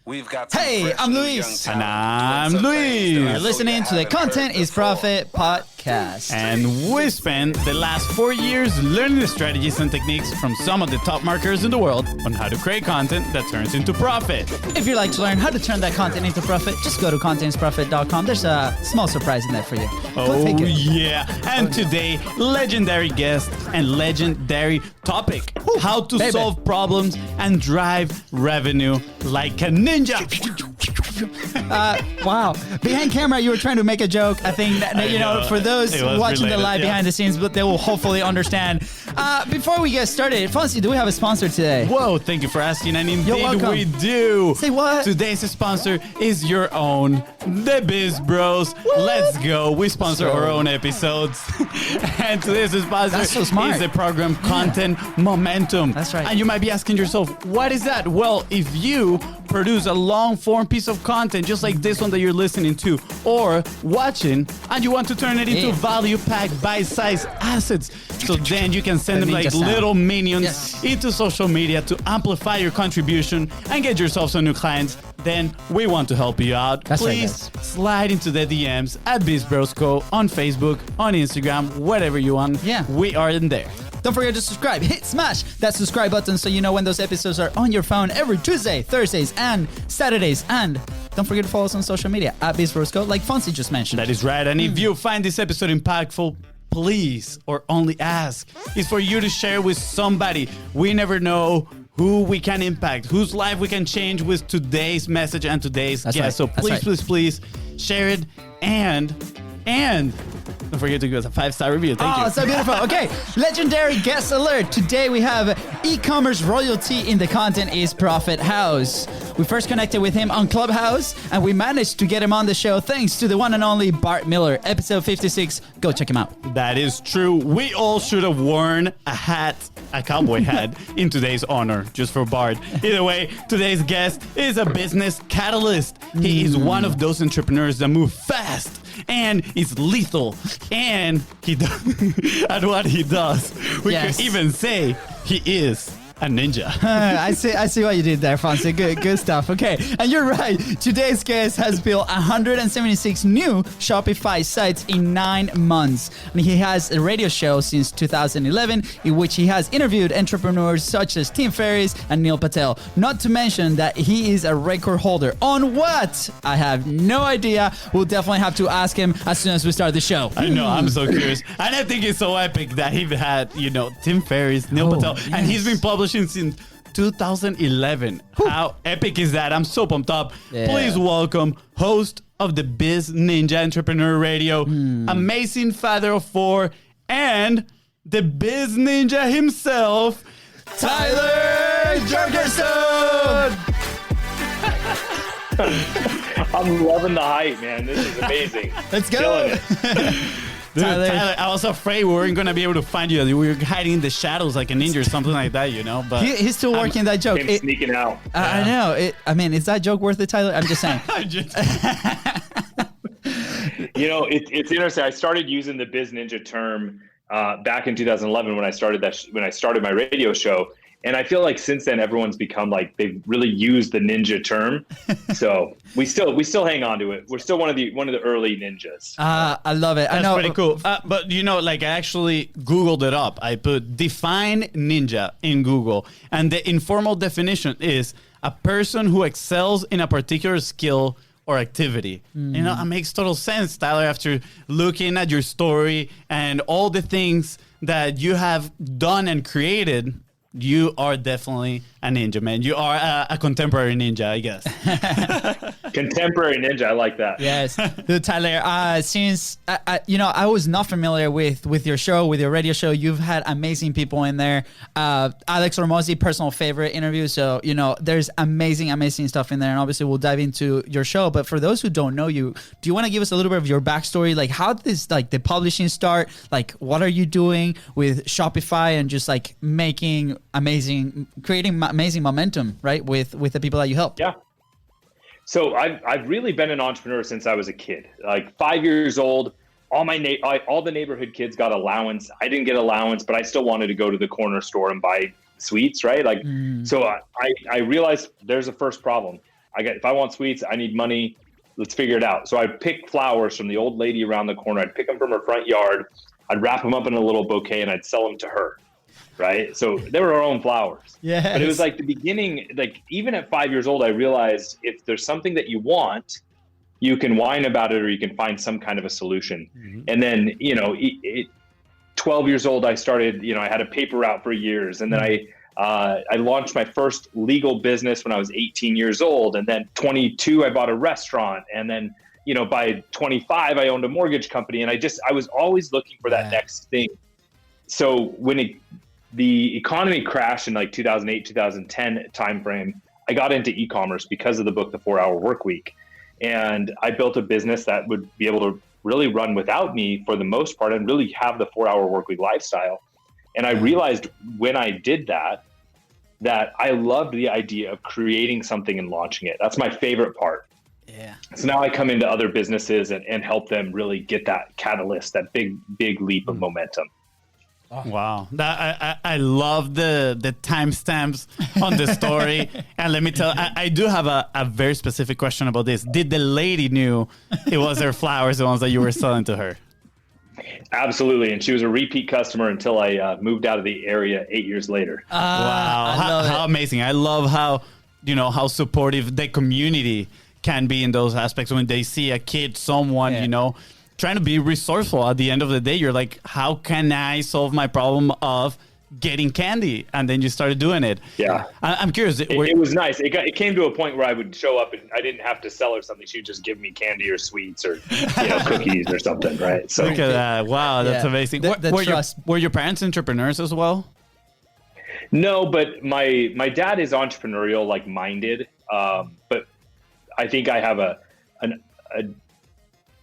Hey, I'm Luis. And I'm Luis. You're listening to the Content is Profit podcast. And we spent the last 4 years learning the strategies and techniques from some of the top marketers in the world on how to create content that turns into profit. If you'd like to learn how to turn that content into profit, just go to contentisprofit.com. There's a small surprise in there for you. Go take it. Yeah. And today, legendary guest and legendary topic. How to solve problems and drive revenue like a ninja. Wow. Behind camera, you were trying to make a joke. I think that, you know, for those watching related, the live behind the scenes, but they will hopefully understand. Before we get started, Fonzie, do we have a sponsor today? Whoa, thank you for asking. And You're indeed welcome. we do. Say what? Today's sponsor is your own, the Biz Bros. Woo! Let's go. We sponsor our own episodes. And today's sponsor That's so smart. is the program Content Momentum. That's right. And you might be asking yourself, what is that? Well, if you produce a long form piece of content just like this one that you're listening to or watching, and you want to turn it into value-packed bite-sized assets, so then you can send them like little minions into social media to amplify your contribution and get yourself some new clients, then we want to help you out. That's right, Please slide into the DMs at BizBrosCo on Facebook, on Instagram, whatever you want. Yeah. We are in there. Don't forget to subscribe. Smash that subscribe button so you know when those episodes are on your phone every Tuesday, Thursdays, and Saturdays. And don't forget to follow us on social media at BizBrosCo, like Fonzie just mentioned. That is right. And if you find this episode impactful, please, or only ask, is for you to share with somebody. We never know who we can impact, whose life we can change with today's message and today's guest. Right. So please share it and don't forget to give us a 5-star review. Thank you. Oh, so beautiful. Okay, legendary guest alert. Today we have e-commerce royalty in the Content is Profit house. We first connected with him on Clubhouse, and we managed to get him on the show thanks to the one and only Bart Miller, episode 56. Go check him out. That is true. We all should have worn a cowboy hat in today's honor, just for Bart. Either way, today's guest is a business catalyst. He is one of those entrepreneurs that move fast and is lethal, and he does at what he does. We could even say he is a ninja. I see what you did there, Fonzie. Good stuff. Okay, and you're right. Today's guest has built 176 new Shopify sites in 9 months. And he has a radio show since 2011 in which he has interviewed entrepreneurs such as Tim Ferriss and Neil Patel. Not to mention that he is a record holder. On what? I have no idea. We'll definitely have to ask him as soon as we start the show. I know, I'm so curious. And I think it's so epic that he had, Tim Ferriss, Neil Patel, and he's been publishing since 2011. How epic is that? I'm so pumped up. Yeah. Please welcome host of the Biz Ninja Entrepreneur Radio, amazing father of 4, and the Biz Ninja himself, Tyler Jorgenson. I'm loving the hype, man. This is amazing. Let's go. Killing it. Dude, Tyler. I was afraid we weren't going to be able to find you. We were hiding in the shadows like a ninja or something like that, But He's still working that joke. Him sneaking out. I know. Is that joke worth it, Tyler? I'm just saying. It's interesting. I started using the Biz Ninja term back in 2011 when I started my radio show. And I feel like since then everyone's become like they've really used the ninja term, so we still hang on to it. We're still one of the early ninjas. I love it. That's I know. pretty cool. But I actually Googled it up. I put define ninja in Google, and the informal definition is a person who excels in a particular skill or activity. It makes total sense, Tyler, after looking at your story and all the things that you have done and created. You are definitely a ninja, man. You are a contemporary ninja, I guess. Contemporary ninja, I like that. Yes, dude, Tyler. Since I was not familiar with your show, with your radio show. You've had amazing people in there. Alex Hormozi, personal favorite interview. So there's amazing stuff in there, and obviously we'll dive into your show. But for those who don't know you, do you want to give us a little bit of your backstory? Like, how did this the publishing start? Like, what are you doing with Shopify and just creating amazing momentum, right? With the people that you help. Yeah. So I've really been an entrepreneur since I was a kid, like 5 years old. All the neighborhood kids got allowance. I didn't get allowance, but I still wanted to go to the corner store and buy sweets, right? So I realized there's a first problem. if I want sweets, I need money. Let's figure it out. So I'd pick flowers from the old lady around the corner. I'd pick them from her front yard. I'd wrap them up in a little bouquet and I'd sell them to her. Right. So they were her own flowers. Yeah. But it was like the beginning, like even at 5 years old, I realized if there's something that you want, you can whine about it or you can find some kind of a solution. Mm-hmm. And then, 12 years old, I started, I had a paper route for years. And then I launched my first legal business when I was 18 years old. And then 22, I bought a restaurant. And then, by 25, I owned a mortgage company. And I was always looking for that next thing. So when the economy crashed in like 2008, 2010 timeframe, I got into e-commerce because of the book, The 4-Hour Workweek. And I built a business that would be able to really run without me for the most part and really have the 4-Hour Workweek lifestyle. And I realized when I did that I loved the idea of creating something and launching it. That's my favorite part. Yeah. So now I come into other businesses and help them really get that catalyst, that big leap of momentum. Oh. Wow, I love the timestamps on the story. And let me tell, I do have a very specific question about this. Did the lady knew it was her flowers, the ones that you were selling to her? Absolutely, and she was a repeat customer until I moved out of the area 8 years later. Wow, how amazing! I love how how supportive the community can be in those aspects when they see a kid, someone trying to be resourceful. At the end of the day, you're like, how can I solve my problem of getting candy? And then you started doing it. Yeah. I'm curious. It was nice. It came to a point where I would show up and I didn't have to sell her something. She would just give me candy or sweets or cookies or something, right? So look at that. Wow, that's amazing. Were your parents entrepreneurs as well? No, but my dad is entrepreneurial, like minded. But I think I have a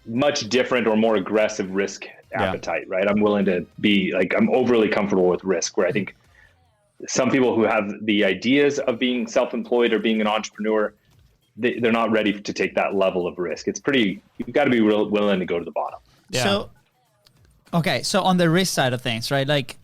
much different or more aggressive risk appetite, right? I'm willing to be I'm overly comfortable with risk, where I think some people who have the ideas of being self-employed or being an entrepreneur, they're not ready to take that level of risk. You've got to be willing to go to the bottom. Yeah. So on the risk side of things, right?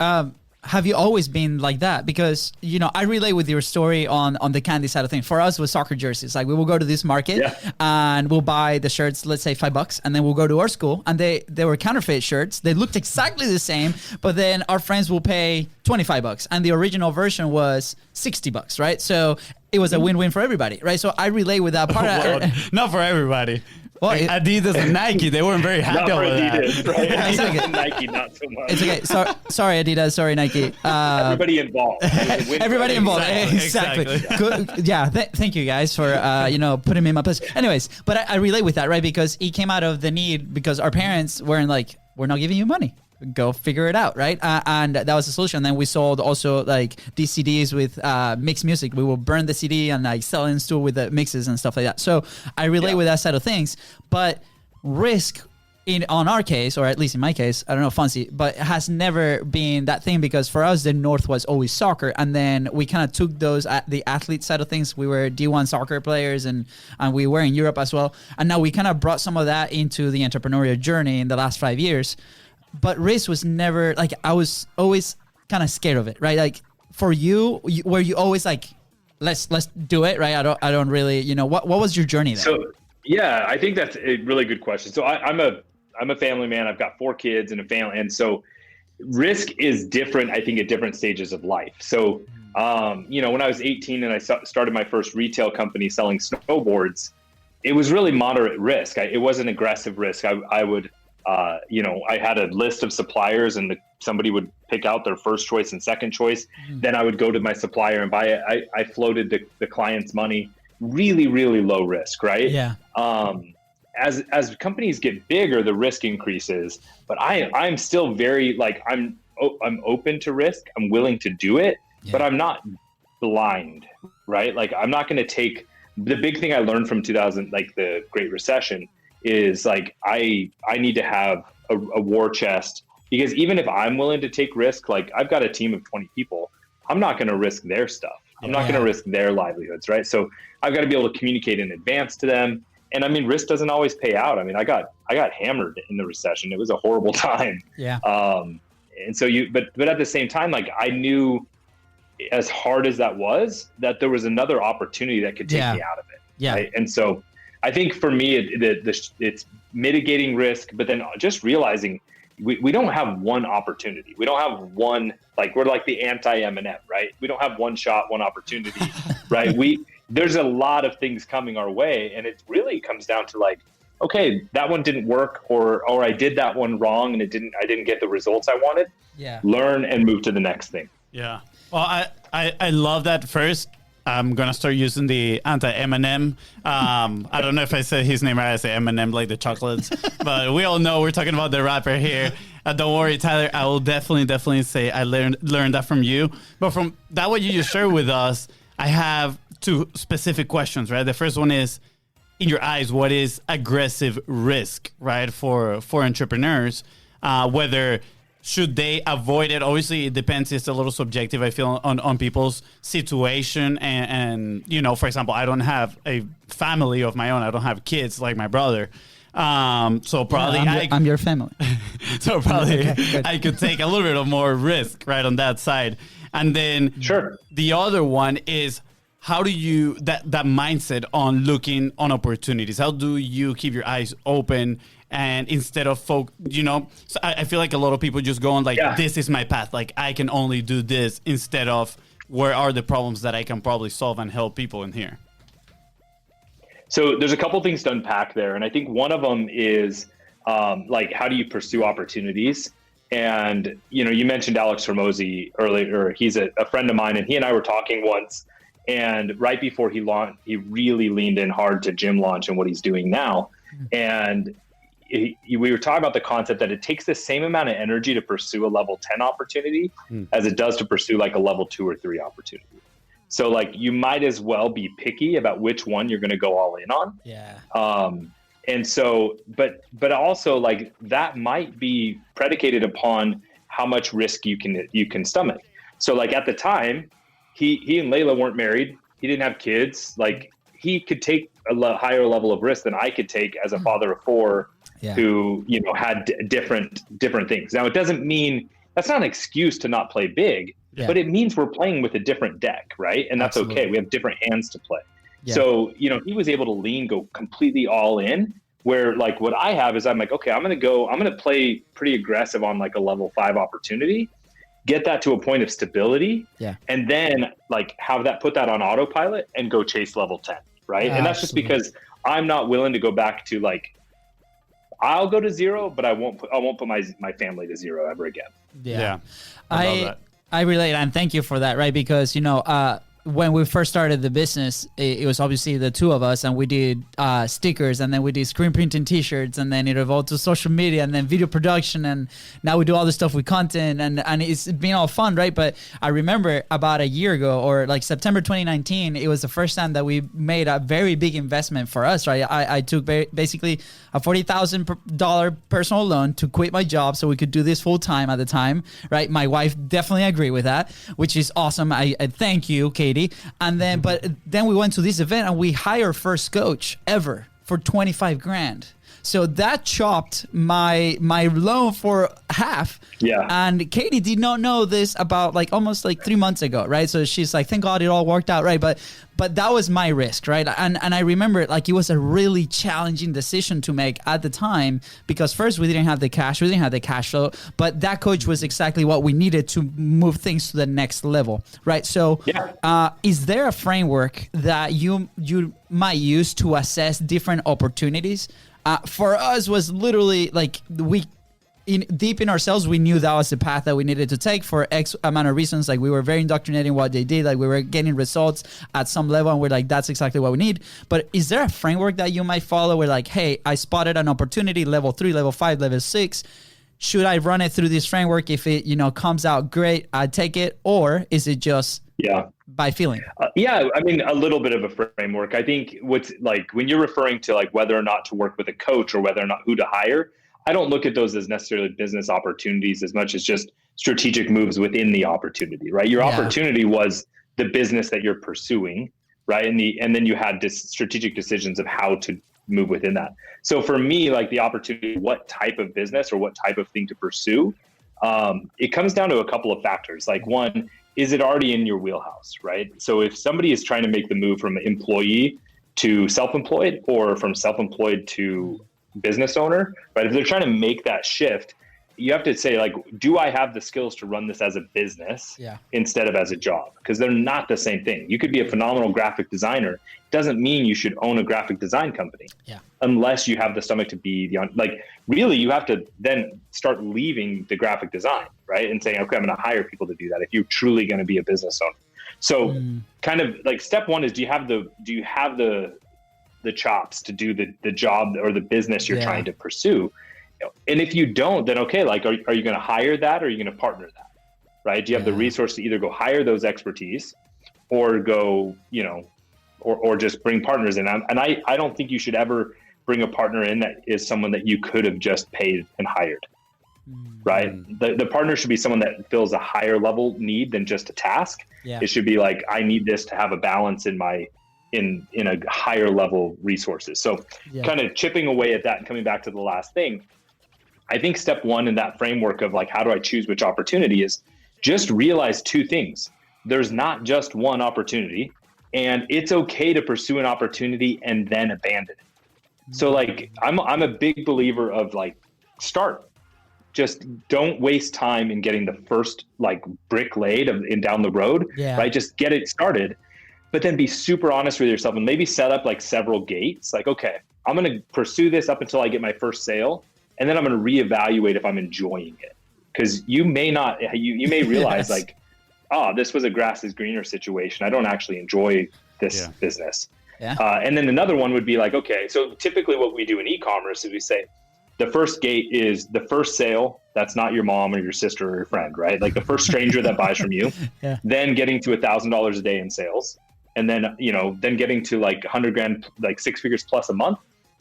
Have you always been like that? Because, I relate with your story on the candy side of things. For us, with soccer jerseys, we will go to this market and we'll buy the shirts, let's say $5, and then we'll go to our school and they were counterfeit shirts. They looked exactly the same, but then our friends will pay $25 and the original version was $60, right? So it was a win-win for everybody, right? So I relate with that part. Well, not for everybody. Well, Adidas and Nike, they weren't very happy with Adidas, that. Right? It's okay. Nike, not so much. It's okay. Sorry, Adidas. Sorry, Nike. Everybody involved. Everybody involved. Exactly. Good. Yeah. Thank you guys for putting me in my place. Anyways, but I relate with that, right? Because it came out of the need because our parents weren't like, we're not giving you money. Go figure it out, right? And that was the solution. And then we sold also these CDs with mixed music. We will burn the CD and sell in store with the mixes and stuff like that. So I relate with that side of things. But risk on our case, or at least in my case, I don't know, Fonzie, but it has never been that thing because for us, the North was always soccer. And then we kind of took the athlete side of things. We were D1 soccer players and we were in Europe as well. And now we kind of brought some of that into the entrepreneurial journey in the last 5 years. But risk was never I was always kind of scared of it, right? For you, were you always let's do it, right? I don't really, what was your journey there? So yeah, I think that's a really good question. So I'm a family man. I've got 4 kids and a family, and so risk is different. I think at different stages of life. So when I was 18 and I started my first retail company selling snowboards, it was really moderate risk. It wasn't aggressive risk. I would. I had a list of suppliers and somebody would pick out their first choice and second choice. Mm-hmm. Then I would go to my supplier and buy it. I floated the client's money, really, really low risk, right? Yeah. As companies get bigger, the risk increases, but I'm still very I'm open to risk. I'm willing to do it, but I'm not blind, right? I'm not going to take the big thing I learned from 2000, the Great Recession, is I need to have a war chest, because even if I'm willing to take risk, I've got a team of 20 people, I'm not going to risk their stuff. I'm not going to risk their livelihoods, right? So I've got to be able to communicate in advance to them. And risk doesn't always pay out. I got hammered in the recession. It was a horrible time. Yeah. And so but at the same time, I knew, as hard as that was, that there was another opportunity that could take me out of it. Yeah. Right? And so I think for me, it's mitigating risk, but then just realizing we don't have one opportunity. We don't have one, like, we're like the anti-M&M, right? We don't have one shot, one opportunity, right? There's a lot of things coming our way, and it really comes down to like, okay, that one didn't work, or I did that one wrong and I didn't get the results I wanted. Yeah. Learn and move to the next thing. Yeah. Well, I love that. First, I'm gonna start using the anti-M&M. I don't know if I said his name right. I say M&M like the chocolates, but we all know we're talking about the rapper here. Don't worry, Tyler. I will definitely say I learned that from you. But from that, what you just shared with us, I have two specific questions. Right. The first one is, in your eyes, what is aggressive risk, right, for entrepreneurs? Whether should they avoid it? Obviously, it depends. It's a little subjective, I feel, on people's situation. And you know, for example, I don't have a family of my own. I don't have kids like my brother. So probably I'm your family. So probably Okay, I could take a little bit of more risk, right, on that side. And then Sure. The other one is, how do you, that mindset on looking on opportunities? How do you keep your eyes open, and instead of so I feel like a lot of people just go on like, this is my path, like I can only do this, instead of where are the problems that I can probably solve and help people in here? So there's a couple things to unpack there. And I think one of them is like, how do you pursue opportunities? And, you mentioned Alex Hormozi earlier. He's a friend of mine, and he and I were talking once. And right before he launched, he really leaned in hard to gym launch and what he's doing now. And we were talking about the concept that it takes the same amount of energy to pursue a level 10 opportunity as it does to pursue like a level 2 or 3 opportunity. So like, you might as well be picky about which one you're going to go all in on. Yeah. And so, but also like, that might be predicated upon how much risk you can stomach. So like, at the time, he and Layla weren't married. He didn't have kids. Like, he could take a higher level of risk than I could take as a father of 4 who, had different things. Now, it doesn't mean, that's not an excuse to not play big, but it means we're playing with a different deck, right? And that's okay. We have different hands to play. Yeah. So, he was able to go completely all in, where like what I have is I'm like, okay, I'm going to play pretty aggressive on like a level 5 opportunity, get that to a point of stability, and then like put that on autopilot and go chase level 10. Right. And that's just because I'm not willing to go back to like, I'll go to 0, but I won't put my family to 0 ever again. Yeah. I relate, and thank you for that. Right. Because, when we first started the business, it was obviously the two of us, and we did stickers, and then we did screen printing t-shirts, and then it evolved to social media, and then video production, and now we do all this stuff with content, and it's been all fun, right? But I remember about a year ago, or like September 2019, it was the first time that we made a very big investment for us, right? I took basically a $40,000 personal loan to quit my job so we could do this full time at the time, right? My wife definitely agreed with that, which is awesome. I thank you, Katie. And then, but then we went to this event and we hired first coach ever for $25,000. So that chopped my loan for half. Yeah. And Katie did not know this about like almost like 3 months ago, right? So she's like, thank God it all worked out, right? But that was my risk, right? And I remember like it was a really challenging decision to make at the time, because first we didn't have the cash, we didn't have the cash flow, but that coach was exactly what we needed to move things to the next level, right? So is there a framework that you might use to assess different opportunities? For us was literally like deep in ourselves, we knew that was the path that we needed to take for X amount of reasons. Like we were very indoctrinated in what they did. Like we were getting results at some level, and we're like, that's exactly what we need. But is there a framework that you might follow where like, hey, I spotted an opportunity, level 3, level 5, level 6. Should I run it through this framework? If it, comes out great, I take it. Or is it just by feeling? I mean, a little bit of a framework. I think what's like when you're referring to like whether or not to work with a coach or whether or not who to hire, I don't look at those as necessarily business opportunities as much as just strategic moves within the opportunity, right? Your opportunity was the business that you're pursuing, right? And then you had strategic decisions of how to move within that. So for me, like the opportunity, what type of business or what type of thing to pursue, it comes down to a couple of factors. Like one, is it already in your wheelhouse, right? So if somebody is trying to make the move from employee to self-employed or from self-employed to business owner, right? If they're trying to make that shift, you have to say, like, do I have the skills to run this as a business instead of as a job? Because they're not the same thing. You could be a phenomenal graphic designer. Doesn't mean you should own a graphic design company unless you have the stomach to be really you have to then start leaving the graphic design, right? And saying, okay, I'm going to hire people to do that if you're truly going to be a business owner. So kind of like step one is, do you have the chops to do the job or the business you're trying to pursue? And if you don't, then okay, like, are you going to hire that, or are you going to partner that, right? Do you have the resource to either go hire those expertise or go, or just bring partners in? And I don't think you should ever bring a partner in that is someone that you could have just paid and hired, right? The partner should be someone that fills a higher level need than just a task. It should be like, I need this to have a balance in my in a higher level resources. So kind of chipping away at that and coming back to the last thing, I think step one in that framework of like, how do I choose which opportunity, is just realize two things. There's not just one opportunity, and it's okay to pursue an opportunity and then abandon it. So like, I'm a big believer of like, start. Just don't waste time in getting the first like brick laid in down the road, right? Just get it started, but then be super honest with yourself and maybe set up like several gates. Like, okay, I'm going to pursue this up until I get my first sale. And then I'm going to reevaluate if I'm enjoying it. Because you may not, you may realize like, this was a grass is greener situation. I don't actually enjoy this business. And then another one would be like, okay, so typically what we do in e-commerce is we say, the first gate is the first sale. That's not your mom or your sister or your friend, right? Like the first stranger that buys from you, then getting to $1,000 a day in sales. And then, then getting to like 100 grand, like 6 figures plus a month.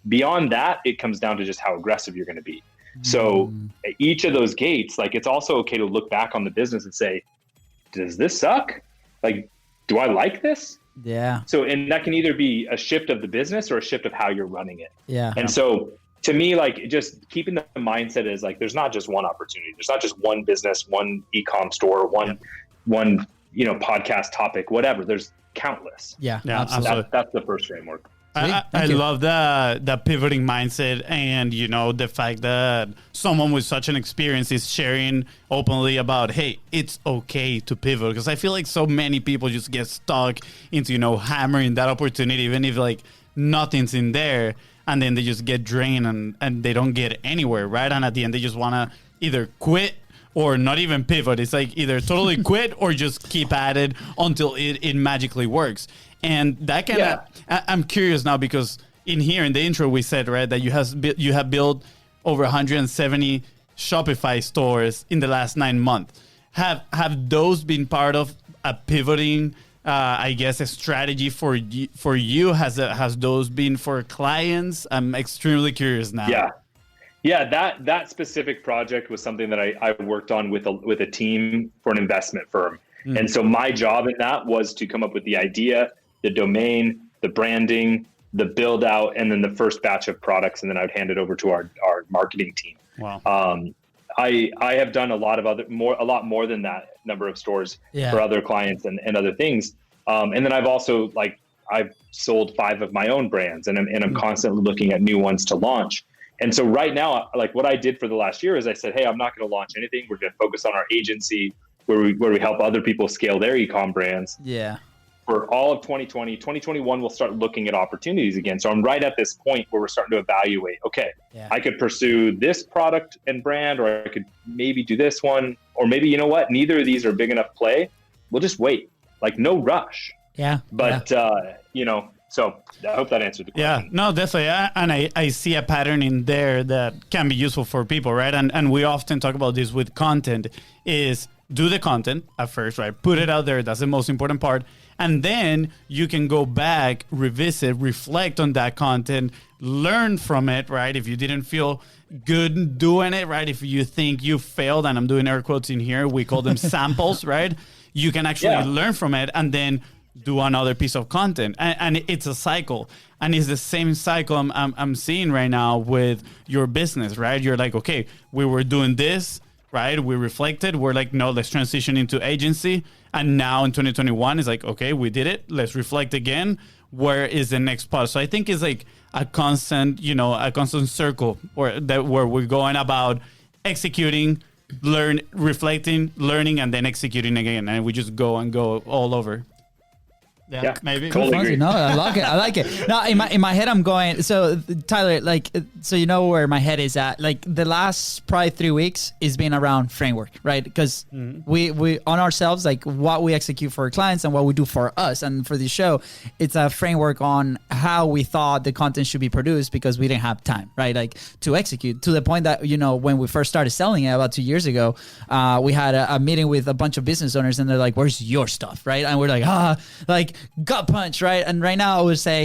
Beyond that, it comes down to just how aggressive you're going to be. So each of those gates, like, it's also okay to look back on the business and say, does this suck? Like, do I like this? So, and that can either be a shift of the business or a shift of how you're running it. And so to me, like, just keeping the mindset is like, there's not just one opportunity. There's not just one business, one e-com store, one podcast topic, whatever. There's countless. Absolutely. That's the first framework. I love the pivoting mindset, and the fact that someone with such an experience is sharing openly about, hey, it's okay to pivot, because I feel like so many people just get stuck into hammering that opportunity, even if like nothing's in there, and then they just get drained and they don't get anywhere, right? And at the end they just want to either quit or not even pivot. It's like either totally quit or just keep at it until it magically works. And that kind of, I'm curious now, because in here in the intro we said, right, that you have built over 170 Shopify stores in the last 9 months. Have those been part of a pivoting, I guess, a strategy for you? Has those been for clients? I'm extremely curious now. That specific project was something that I worked on with a team for an investment firm. And so my job in that was to come up with the idea, the domain, the branding, the build out, and then the first batch of products. And then I would hand it over to our marketing team. Wow. I have done a lot more than that number of stores for other clients and other things. And then I've also I've sold 5 of my own brands, and I'm constantly looking at new ones to launch. And so right now, like what I did for the last year is I said, hey, I'm not going to launch anything. We're going to focus on our agency where we help other people scale their e-com brands. For all of 2020, 2021, we'll start looking at opportunities again. So I'm right at this point where we're starting to evaluate, okay, I could pursue this product and brand, or I could maybe do this one, or maybe, you know what, neither of these are big enough play. We'll just wait, like no rush. But, so I hope that answered the question. No, definitely. And I see a pattern in there that can be useful for people, right? And we often talk about this with content, is do the content at first, right? Put it out there. That's the most important part. And then you can go back, revisit, reflect on that content, learn from it, right? If you didn't feel good doing it, right? If you think you failed, and I'm doing air quotes in here, we call them samples, right? You can actually learn from it and then do another piece of content. And it's a cycle. And it's the same cycle I'm seeing right now with your business, right? You're like, okay, we were doing this right? We reflected. We're like, no, let's transition into agency. And now in 2021, it's like, okay, we did it. Let's reflect again. Where is the next part? So I think it's like a constant, a constant circle where we're going about executing, reflecting, learning, and then executing again. And we just go all over. Yeah, maybe. Cool, totally agree. no, I like it. Now, in my head, I'm going. So, Tyler, so you know where my head is at. Like the last probably 3 weeks is been around framework, right? Because we on ourselves, like what we execute for our clients and what we do for us and for the show, it's a framework on how we thought the content should be produced because we didn't have time, right? Like to execute to the point that when we first started selling it about 2 years ago, we had a meeting with a bunch of business owners and they're like, "Where's your stuff?" Right? And we're like, gut punch, right? And right now I would say,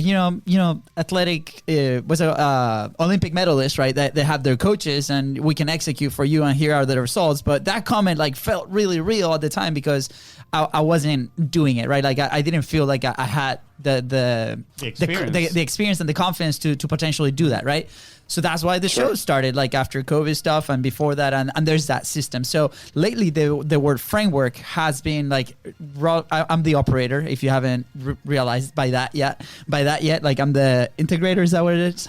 athletic was a Olympic medalist, right? That they have their coaches and we can execute for you and here are the results. But that comment like felt really real at the time because I wasn't doing it, right? Like I didn't feel like I had the experience and the confidence to potentially do that, right? So that's why the show started, like after COVID stuff and before that, and there's that system. So lately, the word framework has been like, I'm the operator. If you haven't realized by that yet, like I'm the integrator. Is that what it is?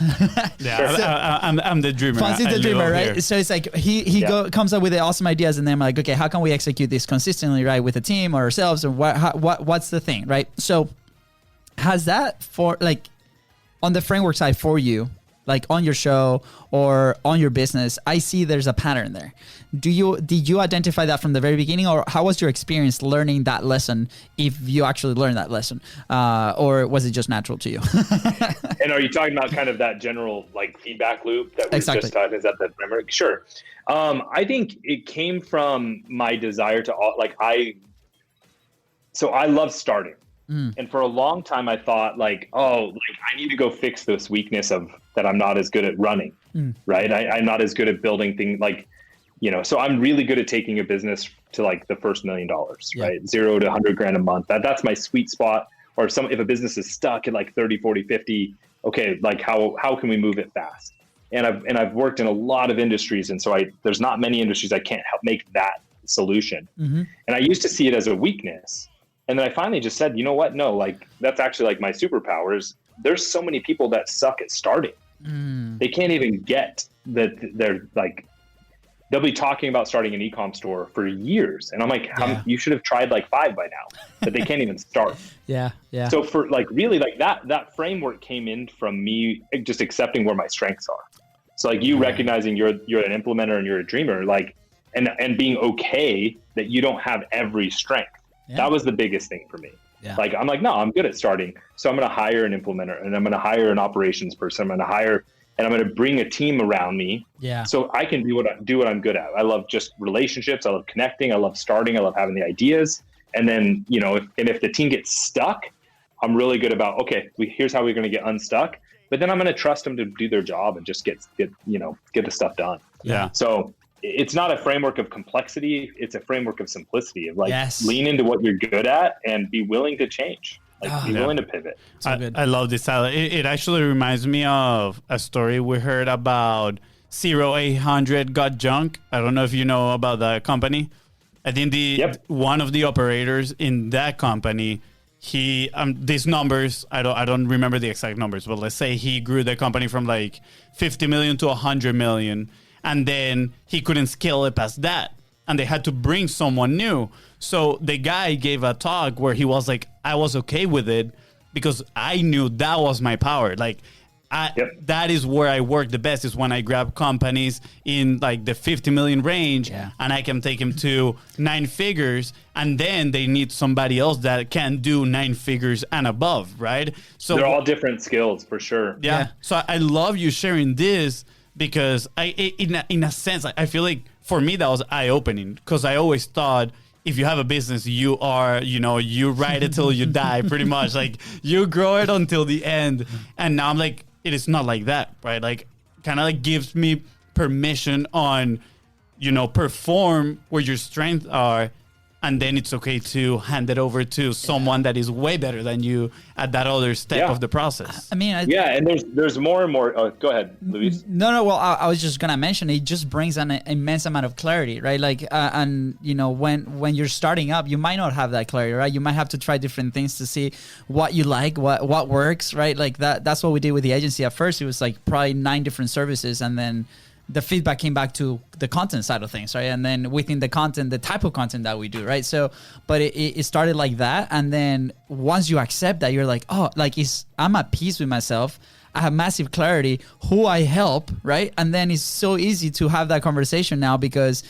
Yeah, I'm the dreamer. Fonzie's the dreamer, right? Here. So it's like he comes up with the awesome ideas, and then I'm like, okay, how can we execute this consistently, right, with a team or ourselves, or what's the thing, right? So has that for like on the framework side for you? Like on your show or on your business, I see there's a pattern there. Did you identify that from the very beginning, or how was your experience learning that lesson? If you actually learned that lesson, or was it just natural to you? And are you talking about kind of that general like feedback loop that we just talked? Is that the framework? Sure. I think it came from my desire to I love starting. And for a long time, I thought I need to go fix this weakness of that I'm not as good at running, right? I'm not as good at building things so I'm really good at taking a business to like the first $1 million, right? 0 to 100 grand a month. That's my sweet spot. Or if a business is stuck at like 30, 40, 50, okay, like how can we move it fast? And I've worked in a lot of industries. And so there's not many industries I can't help make that solution. And I used to see it as a weakness. And then I finally just said, you know what? No, like that's actually like my superpowers. There's so many people that suck at starting. They can't even get that. They're like, they'll be talking about starting an e-com store for years. And I'm like, you should have tried like 5 by now, but they can't even start. Yeah. So for like, really like that framework came in from me just accepting where my strengths are. So like you recognizing you're an implementer and you're a dreamer, like, and being okay that you don't have every strength. Yeah. That was the biggest thing for me. Yeah. Like, I'm like, no, I'm good at starting. So I'm going to hire an implementer and I'm going to hire an operations person. I'm going to hire, and I'm going to bring a team around me. Yeah. So I can do what I'm good at. I love just relationships. I love connecting. I love starting. I love having the ideas. And then, if the team gets stuck, I'm really good about, okay, here's how we're going to get unstuck. But then I'm going to trust them to do their job and just get the stuff done. Yeah. So it's not a framework of complexity. It's a framework of simplicity of lean into what you're good at and be willing to change, be willing to pivot. I love this, Tyler. It actually reminds me of a story we heard about 0800 Got Junk. I don't know if you know about that company. I think one of the operators in that company, he these numbers, I don't remember the exact numbers, but let's say he grew the company from like 50 million to 100 million. And then he couldn't scale it past that. And they had to bring someone new. So the guy gave a talk where he was like, I was okay with it because I knew that was my power. Like, that is where I work the best, is when I grab companies in like the 50 million range and I can take them to 9 figures. And then they need somebody else that can do 9 figures and above, right? So they're all different skills for sure. Yeah. So I love you sharing this. Because in a sense, I feel like for me that was eye-opening, because I always thought if you have a business, you are, you ride it till you die, pretty much. Like you grow it until the end. And now I'm like, it is not like that, right? Like kind of like gives me permission on, perform where your strengths are and then it's okay to hand it over to someone that is way better than you at that other step of the process. I mean, and there's more and more. Oh, go ahead, Luis. No. Well, I was just gonna mention it just brings an immense amount of clarity, right? Like, and you know, when you're starting up, you might not have that clarity, right? You might have to try different things to see what you like, what works, right? Like that's what we did with the agency. At first, it was like probably 9 different services, and then the feedback came back to the content side of things, right? And then within the content, the type of content that we do, right? So, but it started like that. And then once you accept that, you're like, oh, like I'm at peace with myself. I have massive clarity who I help, right? And then it's so easy to have that conversation now because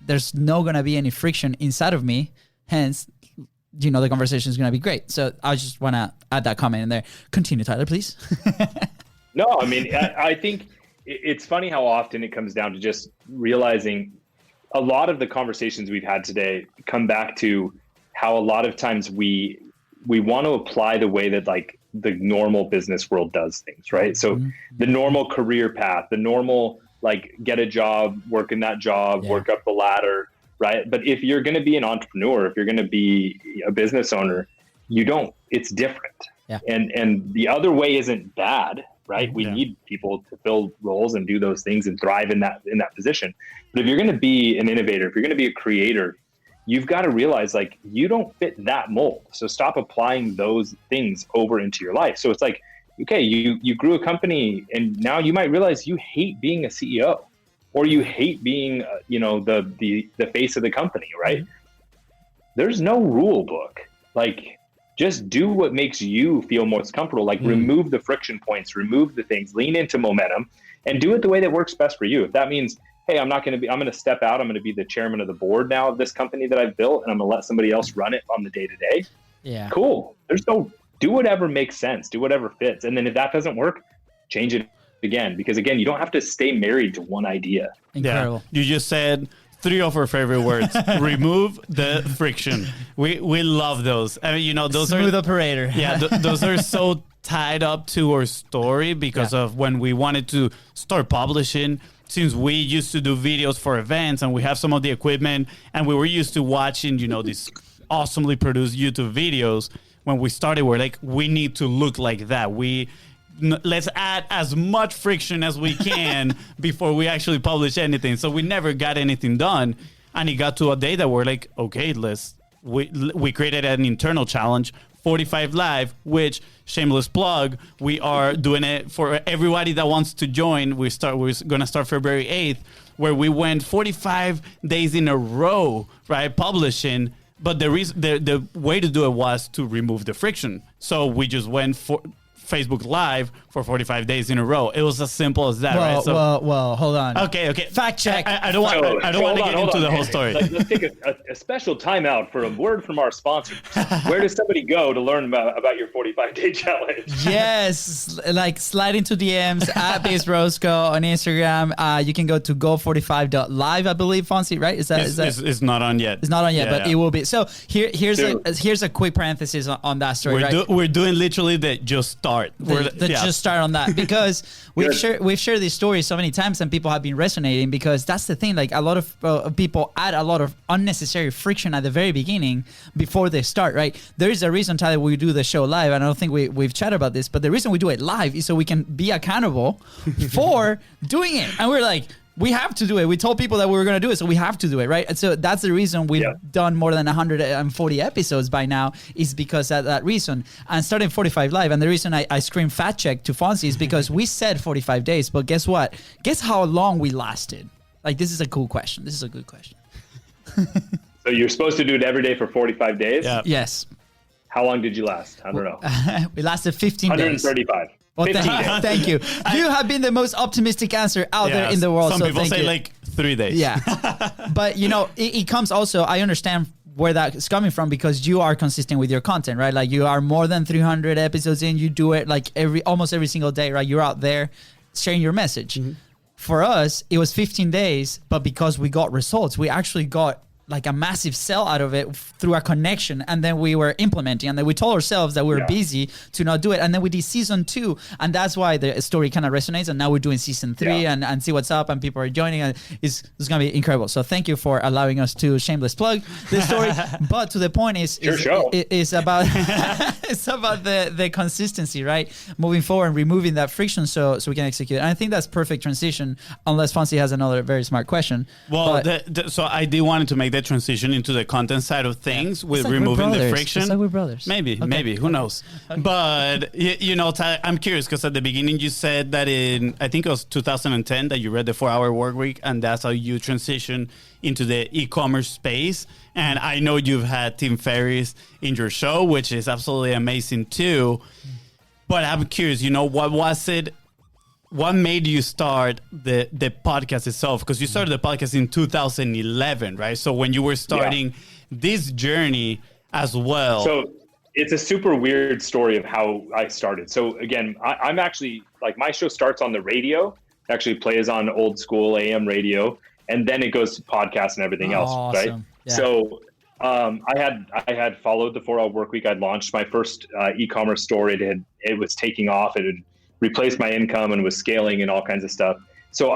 there's not going to be any friction inside of me. Hence, you know, the conversation is going to be great. So I just want to add that comment in there. Continue, Tyler, please. No, I mean, I think it's funny how often it comes down to just realizing a lot of the conversations we've had today come back to how a lot of times we want to apply the way that like the normal business world does things, right? So the normal career path, the normal, like get a job, work in that job, work up the ladder, right? But if you're going to be an entrepreneur, if you're going to be a business owner, it's different. Yeah. And the other way isn't bad, right? We need people to fill roles and do those things and thrive in that position. But if you're going to be an innovator, if you're going to be a creator, you've got to realize like you don't fit that mold. So stop applying those things over into your life. So it's like, okay, you grew a company and now you might realize you hate being a CEO or you hate being, the face of the company, right? There's no rule book. Like, just do what makes you feel most comfortable. Like remove the friction points, remove the things, lean into momentum and do it the way that works best for you. If that means, hey, I'm going to step out. I'm going to be the chairman of the board now of this company that I've built and I'm going to let somebody else run it on the day to day. Yeah. Cool. Do whatever makes sense. Do whatever fits. And then if that doesn't work, change it again. Because again, you don't have to stay married to one idea. Incredible. Yeah. You just said 3 of our favorite words. Remove the friction. We love those. I mean, those Smooth are operator. Yeah, those are so tied up to our story because of when we wanted to start publishing. Since we used to do videos for events and we have some of the equipment and we were used to watching, these awesomely produced YouTube videos. When we started, we're like, we need to look like that. Let's add as much friction as we can before we actually publish anything. So we never got anything done. And it got to a day that we're like, okay, we created an internal challenge, 45 Live, which, shameless plug, we are doing it for everybody that wants to join. We're going to start February 8th, where we went 45 days in a row, right, publishing. But the way to do it was to remove the friction. So we just went for Facebook Live for 45 days in a row. It was as simple as that, right? So, well, hold on. Okay. Fact check. I don't want to get into the whole story. Let's take a special timeout for a word from our sponsors. Where does somebody go to learn about your 45-day challenge? Yes, like slide into DMs at Base Roscoe on Instagram. You can go to go45.live, I believe, Fonzie, right? Is that? It's not on yet. It's not on yet, but it will be. So here's a quick parenthesis on that story. We're doing literally the just start. Just start on that because we've shared these stories so many times and people have been resonating because that's the thing. Like a lot of people add a lot of unnecessary friction at the very beginning before they start. Right? There is a reason, Tyler, we do the show live. And I don't think we've chatted about this, but the reason we do it live is so we can be accountable for doing it. And we're like, we have to do it. We told people that we were going to do it, so we have to do it, right? And so that's the reason we've done more than 140 episodes by now is because of that reason. And starting 45 Live, and the reason I scream fact check to Fonzie is because we said 45 days, but guess what? Guess how long we lasted? Like, this is a cool question. This is a good question. So you're supposed to do it every day for 45 days? Yeah. Yes. How long did you last? I don't know. We lasted 15 days. 135. Well, thank you. You have been the most optimistic answer out there in the world. Some people say you. like 3 days. Yeah. But, it comes also, I understand where that is coming from because you are consistent with your content, right? Like you are more than 300 episodes in. You do it like almost every single day, right? You're out there sharing your message. Mm-hmm. For us, it was 15 days, but because we got results, we actually got like a massive sell out of it through a connection, and then we were implementing, and then we told ourselves that we were busy to not do it, and then we did season 2, and that's why the story kind of resonates, and now we're doing season 3 and see what's up, and people are joining, and it's going to be incredible. So thank you for allowing us to shameless plug this story. But to the point is about it's about the consistency, right? Moving forward and removing that friction so we can execute. And I think that's perfect transition, unless Fonzie has another very smart question. Well, so I did wanted to make that transition into the content side of things with like removing the friction. It's like we're brothers. Maybe, who knows? Okay. But, you know, Ty, I'm curious because at the beginning you said that I think it was 2010 that you read the 4-Hour Workweek, and that's how you transition into the e-commerce space. And I know you've had Tim Ferriss in your show, which is absolutely amazing too. But I'm curious, you know, what was it? What made you start the podcast itself? Because you started the podcast in 2011, right? So when you were starting this journey as well. So it's a super weird story of how I started. So again, I'm actually, like, my show starts on the radio, actually plays on old school AM radio, and then it goes to podcasts and everything else, right? Yeah. So I had followed the 4-Hour Workweek. I'd launched my first e-commerce store. It was taking off. It had replaced my income and was scaling and all kinds of stuff. So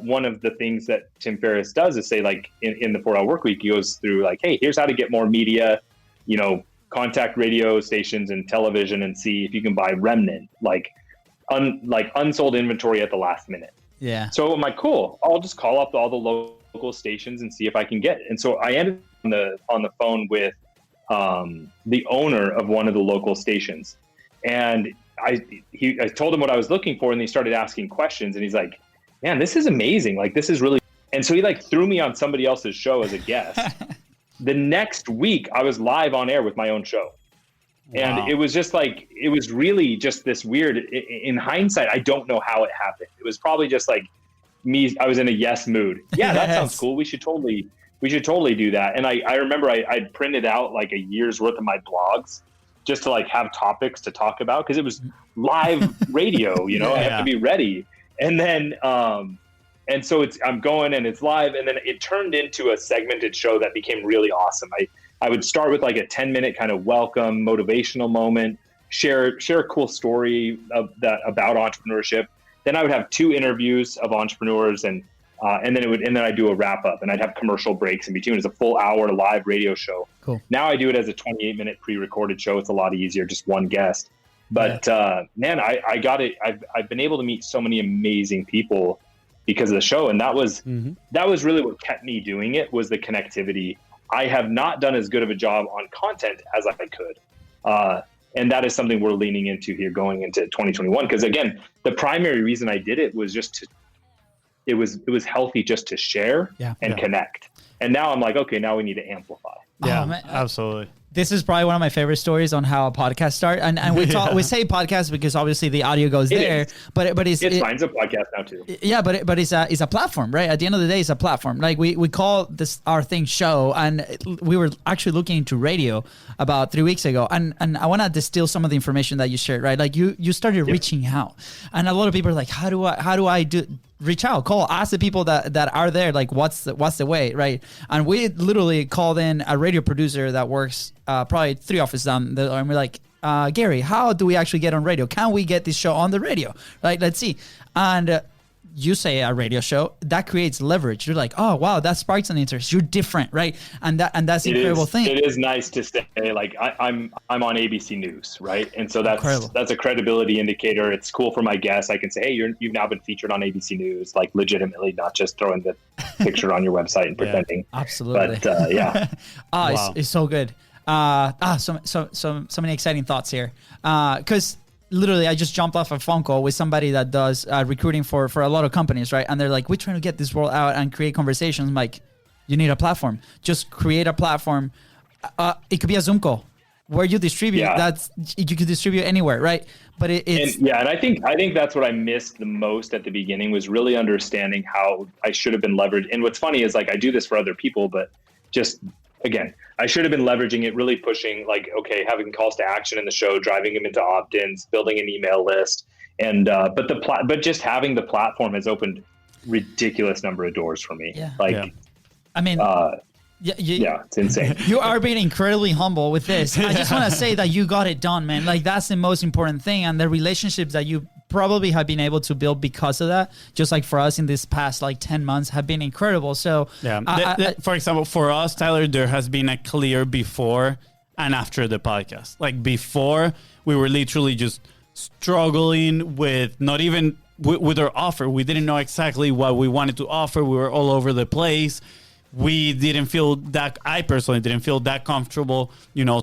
one of the things that Tim Ferriss does is say, like, in the 4-Hour Workweek, he goes through like, hey, here's how to get more media, you know, contact radio stations and television and see if you can buy remnant, like unsold inventory at the last minute. Yeah. So I'm like, cool, I'll just call up all the local stations and see if I can get it. And so I ended on the phone with the owner of one of the local stations, and I told him what I was looking for, and he started asking questions, and he's like, man, this is amazing. Like, this is really, and so he like threw me on somebody else's show as a guest. The next week I was live on air with my own show. Wow. And it was just like, it was really just this weird, in hindsight, I don't know how it happened. It was probably just like me. I was in a yes mood. Yeah, that sounds cool. We should totally do that. And I remember I printed out like a year's worth of my blogs just to like have topics to talk about, because it was live radio, you know, I have to be ready. And then, and so I'm going and it's live, and then it turned into a segmented show that became really awesome. I would start with like a 10-minute kind of welcome, motivational moment, share a cool story about entrepreneurship. Then I would have 2 interviews of entrepreneurs, and then I'd do a wrap up, and I'd have commercial breaks in between. It's a full hour live radio show. Cool. Now I do it as a 28-minute pre-recorded show. It's a lot easier, just one guest. But man, I got it. I've been able to meet so many amazing people because of the show, and that was really what kept me doing it, was the connectivity. I have not done as good of a job on content as I could. And that is something we're leaning into here going into 2021. Because again, the primary reason I did it was it was healthy just to share and connect. And now I'm like, okay, now we need to amplify. Yeah, absolutely. This is probably one of my favorite stories on how a podcast start. And we say podcast because obviously the audio goes there, but it's fine. It's a podcast now too. Yeah, but it's a platform, right? At the end of the day, it's a platform. Like we call this our thing show, and we were actually looking into radio about 3 weeks ago, and I want to distill some of the information that you shared, right? Like you started reaching out, and a lot of people are like, how do I reach out, call, ask the people that are there, like what's the way, right? And we literally called in a radio producer that works probably 3 offices down, and we're like, Gary, how do we actually get on radio? Can we get this show on the radio? Right? Let's see. And you say a radio show, that creates leverage. You're like, oh wow, that sparks an interest. You're different, right? And that's the incredible thing. It is nice to say, like, I'm on ABC News, right? And so that's a credibility indicator. It's cool for my guests. I can say, hey, you've now been featured on ABC News, like legitimately, not just throwing the picture on your website and pretending. Absolutely. But yeah. Wow. It's so good. So many exciting thoughts here. Because literally, I just jumped off a phone call with somebody that does recruiting for a lot of companies, right? And they're like, we're trying to get this world out and create conversations. I'm like, you need a platform. Just create a platform. It could be a Zoom call where you distribute. You could distribute anywhere, right? But and I think that's what I missed the most at the beginning, was really understanding how I should have been leveraged. And what's funny is, like, I do this for other people, but just again, I should have been leveraging it, really pushing, like, okay, having calls to action in the show, driving them into opt-ins, building an email list. And, but just having the platform has opened ridiculous number of doors for me. Yeah. Like, I mean, Yeah, it's insane. You are being incredibly humble with this. I just want to say that you got it done, man. Like, that's the most important thing. And the relationships that you probably have been able to build because of that, just like for us in this past like 10 months, have been incredible. So yeah, for example, for us, Tyler, there has been a clear before and after the podcast. Like, before, we were literally just struggling with not even with our offer. We didn't know exactly what we wanted to offer. We were all over the place. We didn't feel that, I personally didn't feel that comfortable,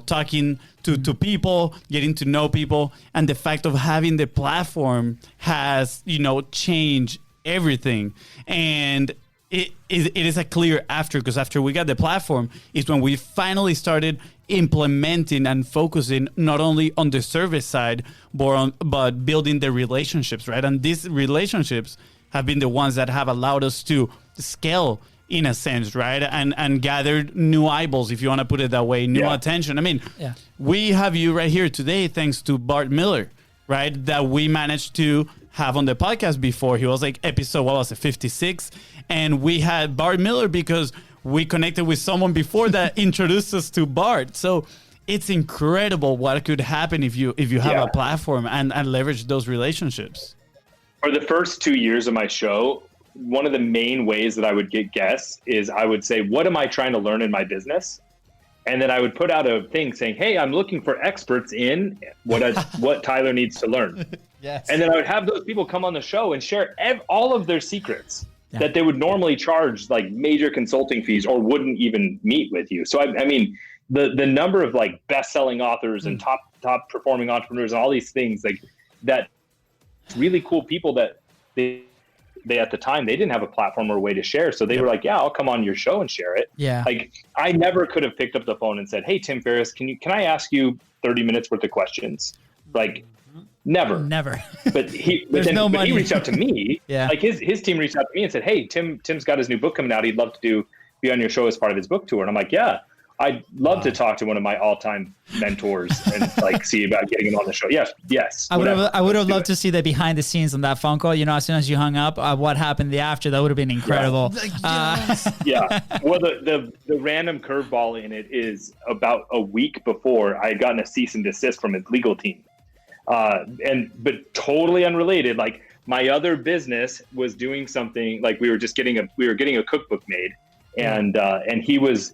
talking to people, getting to know people. And the fact of having the platform has, changed everything. And it is a clear after, because after we got the platform is when we finally started implementing and focusing not only on the service side, but building the relationships, right? And these relationships have been the ones that have allowed us to scale in a sense, right? And gathered new eyeballs, if you want to put it that way, new attention. I mean, we have you right here today thanks to Bart Miller, right? That we managed to have on the podcast before. He was like episode, 56? And we had Bart Miller because we connected with someone before that introduced us to Bart. So it's incredible what could happen if you have a platform and leverage those relationships. For the first 2 years of my show, one of the main ways that I would get guests is I would say, what am I trying to learn in my business? And then I would put out a thing saying, hey, I'm looking for experts in what Tyler needs to learn. Yes. And then I would have those people come on the show and share all of their secrets that they would normally charge like major consulting fees or wouldn't even meet with you. So, I mean, the number of like best-selling authors and top performing entrepreneurs and all these things, like that really cool people that they at the time, they didn't have a platform or a way to share. So they were like, yeah, I'll come on your show and share it. Yeah. Like, I never could have picked up the phone and said, hey, Tim Ferriss, can I ask you 30 minutes worth of questions? Like, never. But he reached out to me. Like his team reached out to me and said, hey, Tim's got his new book coming out. He'd love to be on your show as part of his book tour. And I'm like, yeah, I'd love to talk to one of my all-time mentors and like see about getting him on the show. Yes. I would have loved to see the behind the scenes on that phone call. As soon as you hung up, what happened after, that would have been incredible. Yeah. Well, the random curveball in it is about a week before I had gotten a cease and desist from his legal team. But totally unrelated. Like, my other business was doing something, like we were getting a cookbook made, and he was.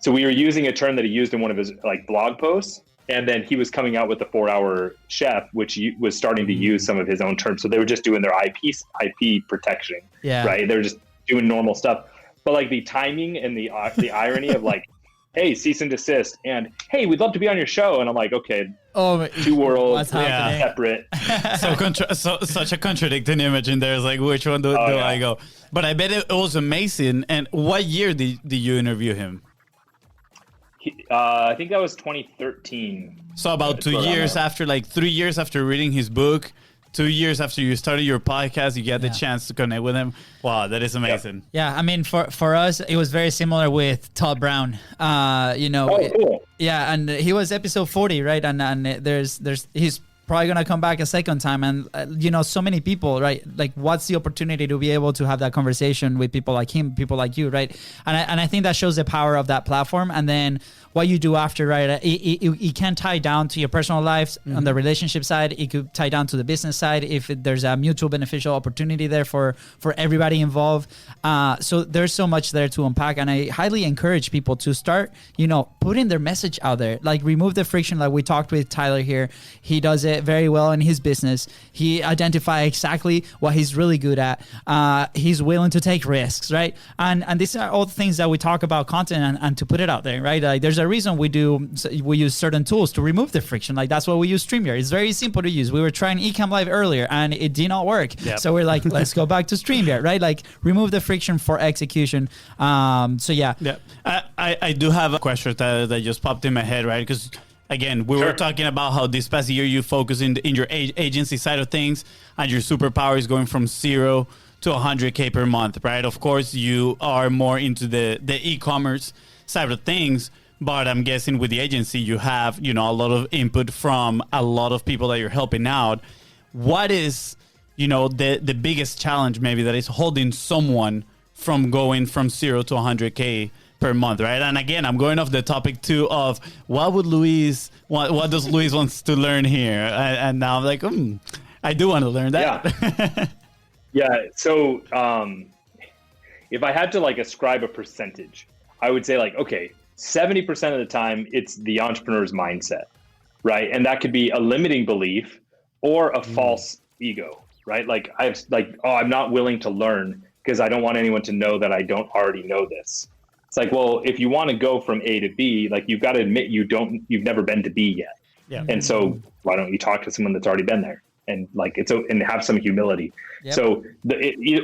So we were using a term that he used in one of his like blog posts, and then he was coming out with the 4-Hour Chef, which was starting to use some of his own terms. So they were just doing their IP protection, right? They were just doing normal stuff. But like the timing and the irony of like, hey, cease and desist, and hey, we'd love to be on your show, and I'm like, okay, two worlds, separate. Such a contradicting image in there. It's like, which one do I go? But I bet it was amazing. And what year did you interview him? I think that was 2013. So about 2 years after, like 3 years after reading his book, 2 years after you started your podcast, you get the chance to connect with him. Wow, that is amazing. Yeah, I mean, for us, it was very similar with Todd Brown. Cool. Yeah, and he was episode 40, right? And he's probably gonna come back a second time, and so many people, right? Like, what's the opportunity to be able to have that conversation with people like him, people like you, right? And I think that shows the power of that platform. And then what you do after, right? It can tie down to your personal lives on the relationship side. It could tie down to the business side if there's a mutual beneficial opportunity there for everybody involved. So there's so much there to unpack, and I highly encourage people to start, putting their message out there. Like, remove the friction. Like we talked with Tyler here, he does it very well in his business. He identifies exactly what he's really good at. He's willing to take risks, right? And these are all the things that we talk about content and to put it out there, right? Like, there's a reason we use certain tools to remove the friction. Like, that's why we use StreamYard. It's very simple to use. We were trying Ecamm Live earlier and it did not work. Yep. So we're like, let's go back to StreamYard, right? Like, remove the friction for execution. Yeah. I do have a question that just popped in my head, right? Because again, we were talking about how this past year you focus in your agency side of things, and your superpower is going from 0 to 100K per month, right? Of course, you are more into the e-commerce side of things, but I'm guessing with the agency, you have, a lot of input from a lot of people that you're helping out. What is, the biggest challenge maybe that is holding someone from going from 0 to 100K per month, right? And again, I'm going off the topic too of what does Luis wants to learn here? And now I'm like, I do want to learn that. Yeah. So if I had to like ascribe a percentage, I would say like, okay, 70% of the time it's the entrepreneur's mindset, right? And that could be a limiting belief or a false ego, right? Like I'm not willing to learn because I don't want anyone to know that I don't already know this. It's like, well, if you want to go from A to B, like you've got to admit you've never been to B yet. Yeah. And so why don't you talk to someone that's already been there and like and have some humility. Yep. So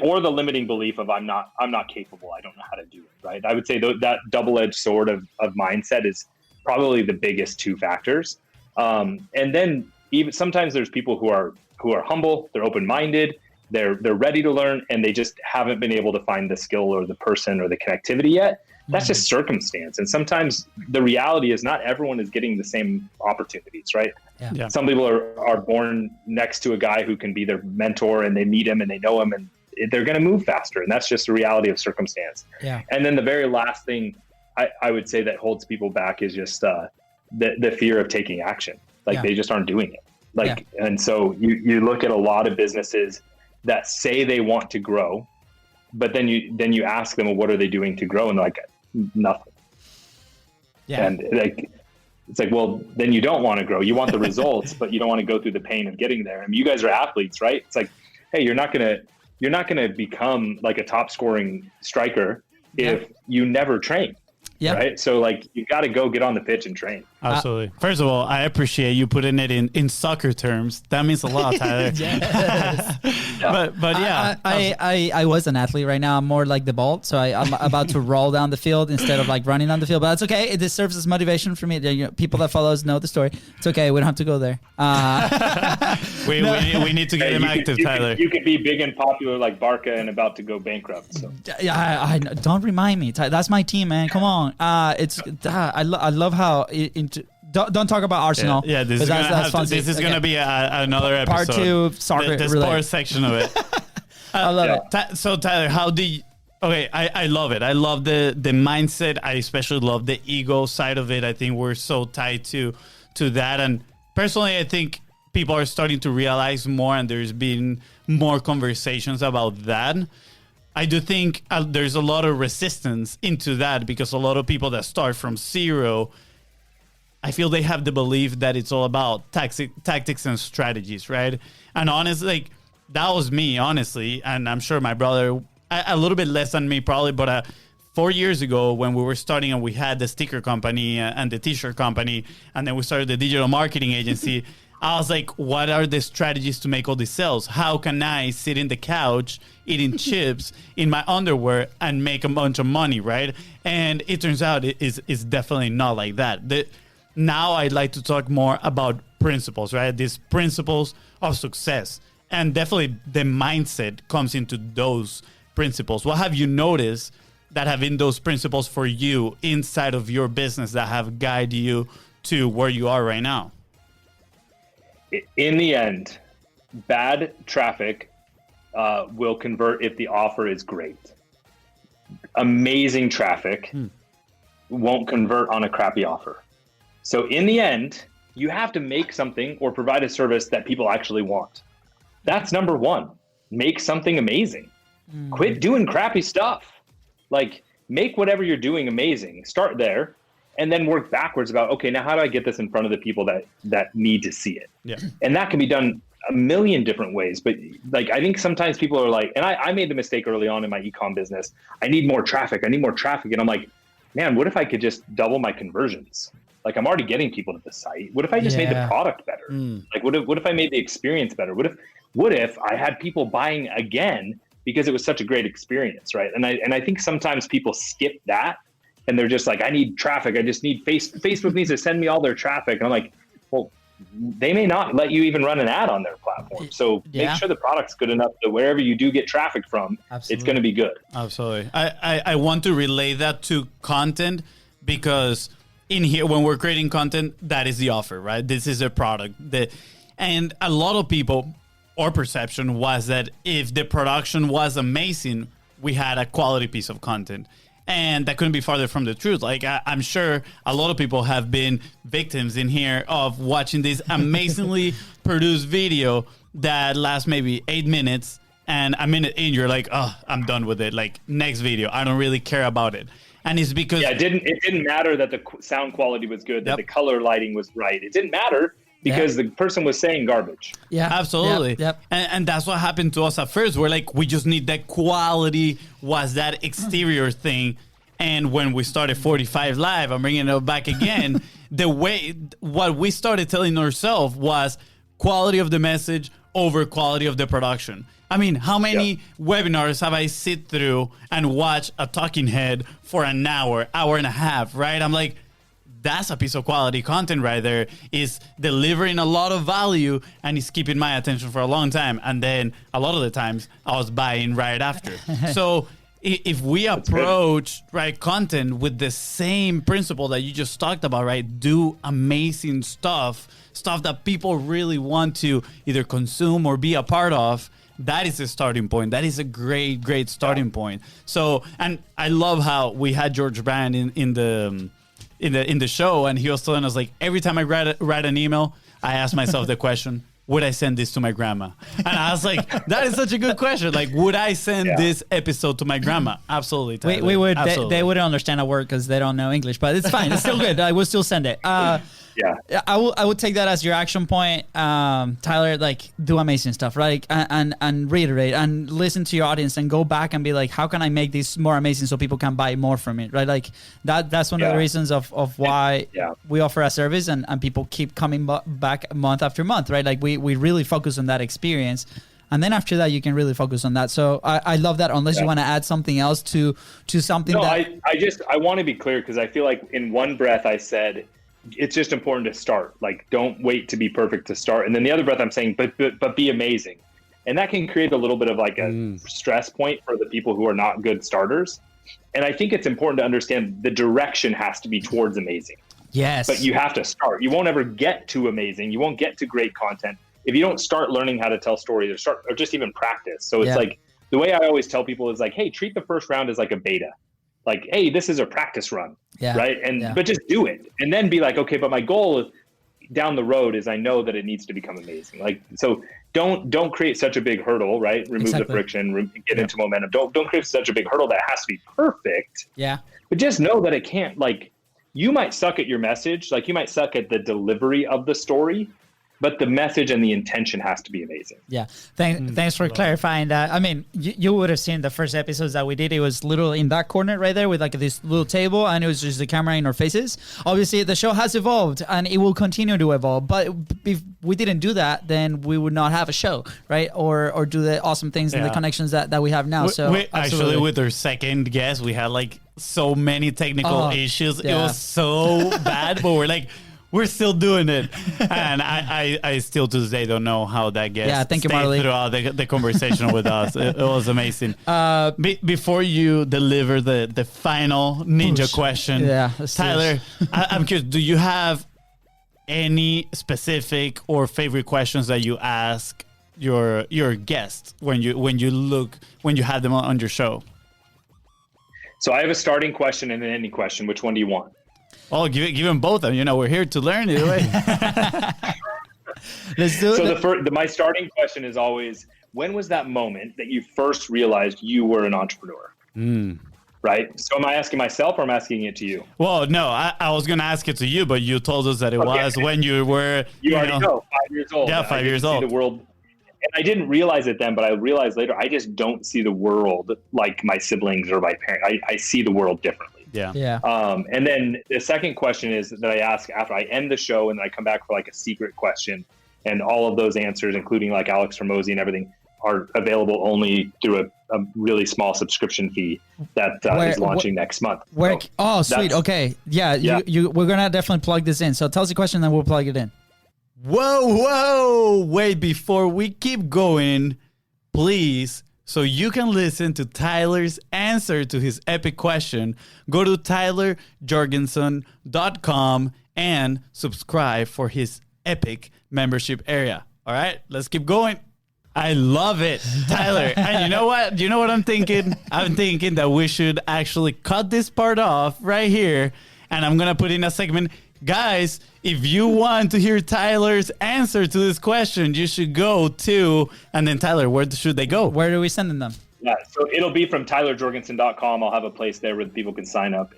or the limiting belief of I'm not capable. I don't know how to do it. Right. I would say that double-edged sword of mindset is probably the biggest two factors. And then even sometimes there's people who are humble, they're open-minded, they're ready to learn, and they just haven't been able to find the skill or the person or the connectivity yet. That's just circumstance. And sometimes the reality is not everyone is getting the same opportunities, right? Yeah. Some people are born next to a guy who can be their mentor and they meet him and they know him and they're going to move faster. And that's just the reality of circumstance. Yeah. And then the very last thing I would say that holds people back is just the fear of taking action. Like they just aren't doing it. And so you look at a lot of businesses that say they want to grow, but then you ask them, well, what are they doing to grow? And they're like, nothing. Yeah. And it's like, well, then you don't want to grow. You want the results, but you don't want to go through the pain of getting there. I mean, you guys are athletes, right? It's like, hey, you're not gonna become like a top scoring striker if you never train. Yeah. Right. So like you got to go get on the pitch and train. Absolutely. First of all, I appreciate you putting it in soccer terms. That means a lot, Tyler. Yes. But yeah. I was an athlete right now. I'm more like the ball. So I'm about to roll down the field instead of like running on the field. But that's okay. It serves as motivation for me. You know, people that follow us know the story. It's okay. We don't have to go there. We need to get him active, Tyler. You could be big and popular like Barca and about to go bankrupt. So. Yeah, I don't remind me. That's my team, man. Come on. I love how don't talk about Arsenal. Yeah, this is gonna be another episode. Part 2 soccer. The sports section of it. I love it. So Tyler, how do you? Okay, I love it. I love the mindset. I especially love the ego side of it. I think we're so tied to that. And personally, I think people are starting to realize more, and there's been more conversations about that. I do think there's a lot of resistance into that because a lot of people that start from zero, I feel they have the belief that it's all about tactics and strategies, right? And honestly, like, that was me, honestly. And I'm sure my brother, a little bit less than me probably, but 4 years ago when we were starting and we had the sticker company and the t-shirt company, and then we started the digital marketing agency, I was like, what are the strategies to make all these sales? How can I sit in the couch eating chips in my underwear and make a bunch of money, right? And it turns out it's definitely not like that. Now I'd like to talk more about principles, right? These principles of success. And definitely the mindset comes into those principles. What have you noticed that have been those principles for you inside of your business that have guided you to where you are right now? In the end, bad traffic will convert if the offer is great. Amazing traffic won't convert on a crappy offer. So in the end, you have to make something or provide a service that people actually want. That's number one. Make something amazing. Quit doing crappy stuff. Like, make whatever you're doing amazing. Start there. And then work backwards about, okay, now how do I get this in front of the people that need to see it? Yeah. And that can be done a million different ways. But like, I think sometimes people are like, and I made the mistake early on in my e-com business. I need more traffic. And I'm like, man, what if I could just double my conversions? Like, I'm already getting people to the site. What if I just made the product better? Like, what if I made the experience better? What if I had people buying again because it was such a great experience, right? And I think sometimes people skip that. And they're just like, I need traffic. I just need Facebook needs to send me all their traffic. And I'm like, well, they may not let you even run an ad on their platform. So make sure the product's good enough that wherever you do get traffic from, it's going to be good. Absolutely. I want to relay that to content because in here, when we're creating content, that is the offer, right? This is a product. And a lot of people, our perception was that if the production was amazing, we had a quality piece of content. And that couldn't be farther from the truth. Like, I'm sure a lot of people have been victims in here of watching this amazingly produced video that lasts maybe 8 minutes, and a minute in, you're like, oh, I'm done with it. Like, next video, I don't really care about it. And it's because it didn't matter that the sound quality was good, that the color lighting was right. It didn't matter because the person was saying garbage. Yeah, absolutely. Yep. And that's what happened to us at first. We're like, we just need that quality, was that exterior thing. And when we started 45 Live, I'm bringing it back again, what we started telling ourselves was quality of the message over quality of the production. I mean, how many webinars have I sit through and watch a talking head for an hour and a half, right? I'm like, that's a piece of quality content right there. Is delivering a lot of value and is keeping my attention for a long time. And then a lot of the times I was buying right after. So if we approach content with the same principle that you just talked about, right? Do amazing stuff that people really want to either consume or be a part of. That is a starting point. That is a great starting point. So, and I love how we had George Brand in the show, and he was telling us, like, every time I write an email, I ask myself the question, would I send this to my grandma? And I was like, that is such a good question. Like, would I send this episode to my grandma? Absolutely, Tyler. We would. Absolutely. They wouldn't understand a word because they don't know English, but it's fine. It's still good. I will still send it. I would take that as your action point, Tyler. Like, do amazing stuff, right? And reiterate and listen to your audience and go back and be like, how can I make this more amazing so people can buy more from it, right? Like that's one of the reasons of why we offer a service and people keep coming back month after month, right? Like we really focus on that experience. And then after that, you can really focus on that. So I love that. Unless you want to add something else to something. No, I want to be clear because I feel like in one breath I said, it's just important to start. Like, don't wait to be perfect to start. And then the other breath I'm saying, but be amazing. And that can create a little bit of like a stress point for the people who are not good starters. And I think it's important to understand the direction has to be towards amazing. Yes. But you have to start. You won't ever get to amazing. You won't get to great content if you don't start learning how to tell stories or just even practice. So it's like, the way I always tell people is like, hey, treat the first round as like a beta. Like, hey, this is a practice run, right? But just do it, and then be like, okay, but my goal is down the road is I know that it needs to become amazing. Like, so don't create such a big hurdle, right? Remove the friction, get into momentum. Don't create such a big hurdle that has to be perfect. Yeah. But just know that it can't. Like, you might suck at your message, like you might suck at the delivery of the story, but the message and the intention has to be amazing. Yeah. Thanks for clarifying that. I mean, you would have seen the first episodes that we did. It was literally in that corner right there with like this little table, and it was just the camera in our faces. Obviously, the show has evolved and it will continue to evolve. But if we didn't do that, then we would not have a show, right? Or do the awesome things and the connections that we have now. So actually, with our second guest, we had like so many technical issues. It was so bad, but we're still doing it. And I still to this day don't know how that guest thank you, Marley, throughout the conversation with us. It was amazing. Before you deliver the final ninja question, Tyler, I'm curious, do you have any specific or favorite questions that you ask your guests when you have them on your show? So I have a starting question and an ending question. Which one do you want? Oh, give them both. You know, we're here to learn either way. Let's do it. So my starting question is always, when was that moment that you first realized you were an entrepreneur? Right? So am I asking myself or am I asking it to you? Well, no, I was going to ask it to you, but you told us that it was when you were... You already know, 5 years old. Yeah, 5 years old. The world, and I didn't realize it then, but I realized later, I just don't see the world like my siblings or my parents. I see the world differently. Yeah. And then the second question is that I ask after I end the show, and then I come back for like a secret question, and all of those answers, including like Alex Hormozi and everything, are available only through a really small subscription fee that is launching next month. Sweet. Okay. Yeah. We're gonna definitely plug this in. So tell us the question, then we'll plug it in. Whoa! Wait, before we keep going, please. So you can listen to Tyler's answer to his epic question, go to tylerjorgenson.com and subscribe for his epic membership area. All right, let's keep going. I love it, Tyler. And you know what? You know what I'm thinking? I'm thinking that we should actually cut this part off right here, and I'm gonna put in a segment. Guys, if you want to hear Tyler's answer to this question, you should go to, and then Tyler, where should they go? Where are we sending them? Yeah, so it'll be from tylerjorgenson.com. I'll have a place there where people can sign up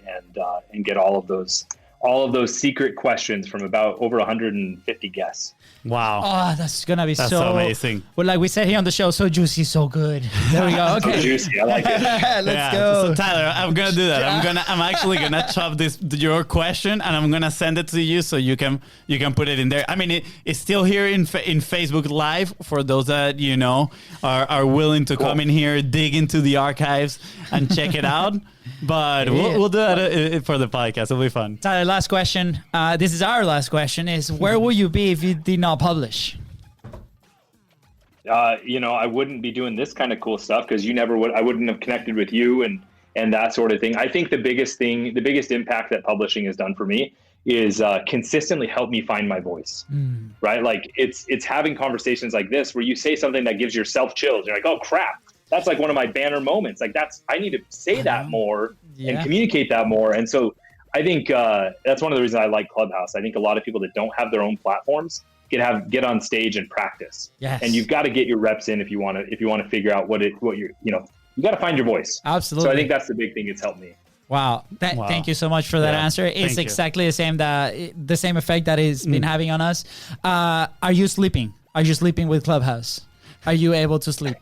and get all of those secret questions from about over 150 guests. Wow. Oh, that's gonna be That's so amazing. Well, like we said here on the show, so juicy, so good. There we go. Okay. So juicy. I like it. Let's go. So Tyler, I'm gonna do that. I'm actually gonna chop your question and I'm gonna send it to you so you can put it in there. I mean, it's still here in Facebook Live for those that are willing to come in here, dig into the archives and check it out. But we'll do that for the podcast. It'll be fun. Tyler, last question. This is our last question. Is where will you be if you did not publish? I wouldn't be doing this kind of cool stuff because you never would. I wouldn't have connected with you and that sort of thing. I think the biggest impact that publishing has done for me is consistently help me find my voice. Right? Like it's having conversations like this where you say something that gives yourself chills. You're like, oh crap. That's like one of my banner moments. Like I need to say that more and communicate that more. And so I think that's one of the reasons I like Clubhouse. I think a lot of people that don't have their own platforms get on stage and practice. Yes. And you've got to get your reps in if you want to figure out you got to find your voice. Absolutely. So I think that's the big thing. It's helped me. Wow. Thank you so much for that answer. It's exactly the same effect that it's been having on us. Are you sleeping? Are you sleeping with Clubhouse? Are you able to sleep?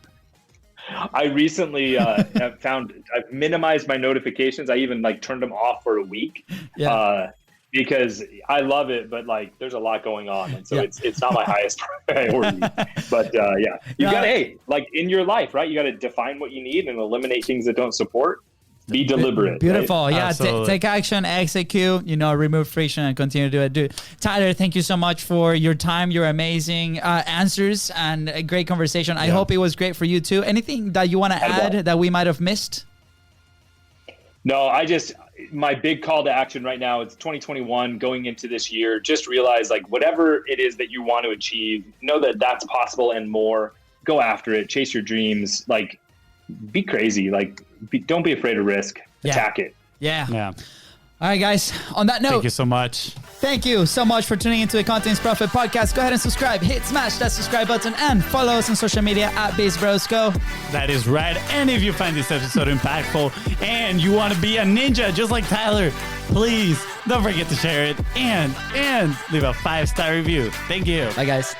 I recently have I've minimized my notifications. I even turned them off for a week because I love it, but there's a lot going on. And so it's not my highest priority, but you gotta, in your life, right? You got to define what you need and eliminate things that don't support. Be deliberate. Beautiful. Right? Yeah. Take action, execute, remove friction and continue to do it. Tyler, thank you so much for your time, your amazing answers and a great conversation. I hope it was great for you too. Anything that you want to add that we might have missed? No, my big call to action right now, it's 2021 going into this year. Just realize whatever it is that you want to achieve, know that that's possible and more. Go after it. Chase your dreams. Be crazy. Don't be afraid of risk. Attack it. Yeah. All right, guys. On that note, thank you so much. Thank you so much for tuning into the Content Profit Podcast. Go ahead and subscribe. Smash that subscribe button and follow us on social media at BizBrosCo. That is right. And if you find this episode impactful and you want to be a ninja just like Tyler, please don't forget to share it and leave a 5-star review. Thank you. Bye, guys.